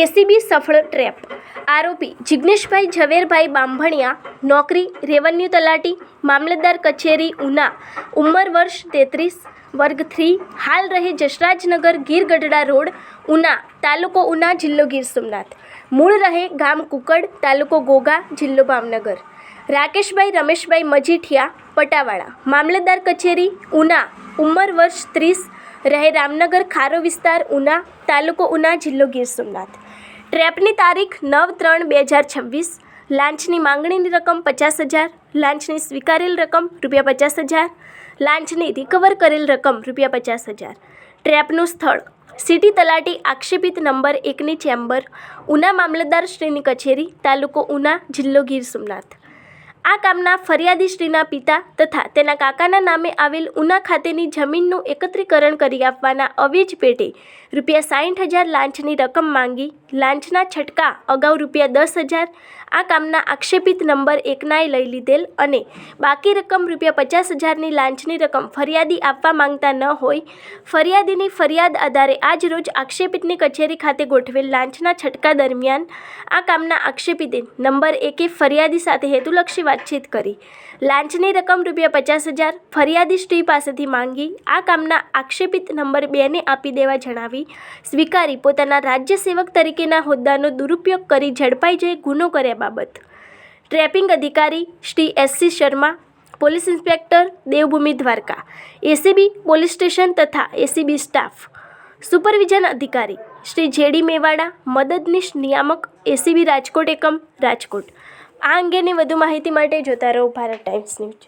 ACB સફળ trap. આરોપી જિગ્નેશભાઈ ઝવેરભાઈ બાંભણિયા, નોકરી રેવન્યુ તલાટી, મામલતદાર કચેરી ઉના, ઉંમર વર્ષ 33, વર્ગ 3, હાલ રહે જસરાજનગર ગીર ગઢડા રોડ, ઉના, તાલુકો ઉના, જિલ્લો ગીર સોમનાથ. મૂળ રહે ગામ કુકડ, તાલુકો ઘોઘા, જિલ્લો ભાવનગર. રાકેશભાઈ રમેશભાઈ મજીઠિયા, પટાવાળા, મામલતદાર કચેરી ઉના, ઉંમર વર્ષ 30, રહે રામનગર ખારો વિસ્તાર ઉના, તાલુકો ઉના, જિલ્લો ગીર સોમનાથ. ટ્રેપની તારીખ 9/3/2026. લાંચની માંગણીની રકમ 50,000, લાંચની સ્વીકારેલ રકમ ₹50,000, લાંચની રિકવર કરેલ રકમ ₹50,000. ટ્રેપનું સ્થળ સિટી તલાટી આક્ષેપિત નંબર 1ની ચેમ્બર, ઉના મામલતદાર શ્રીની કચેરી, તાલુકો ઉના, જિલ્લો ગીર સોમનાથ. આ કામના ફરિયાદી શ્રીના પિતા તથા તેના કાકાના નામે આવેલ ઉના ખાતેની જમીનનું એકત્રીકરણ કરી આપવાના અવેજ પેટે ₹60,000 લાંચની રકમ માંગી લાંચના છટકા અગાઉ ₹10,000 આ કામના આક્ષેપિત નંબર 1નાએ લઈ લીધેલ અને બાકી રકમ ₹50,000ની લાંચની રકમ ફરિયાદી આપવા માંગતા ન હોય ફરિયાદીની ફરિયાદ આધારે આજ રોજ આક્ષેપિતની કચેરી ખાતે ગોઠવેલ લાંચના છટકા દરમિયાન આ કામના આક્ષેપિતે નંબર 1એ ફરિયાદી સાથે હેતુલક્ષી વાતચીત કરી લાંચની રકમ ₹50,000 ફરિયાદી શ્રી પાસેથી માંગી આ કામના આક્ષેપિત નંબર 2ને આપી દેવા જણાવી સ્વીકારી પોતાના રાજ્ય સેવક તરીકેના હોદ્દાનો દુરુપયોગ કરી ઝડપાઈ જઈ ગુનો કર્યા બાબત ટ્રેપિંગ અધિકારી Shri SC Sharma, police inspector Devbhumi Dwarka, ACB police station તથા એસીબી સ્ટાફ, સુપરવિઝન અધિકારી શ્રી JD મેવાડા, મદદનીશ નિયામક એસીબી રાજકોટ એકમ, રાજકોટ. આ અંગેની વધુ માહિતી માટે જોતા રહો ભારત ટાઈમ્સ ન્યૂઝ.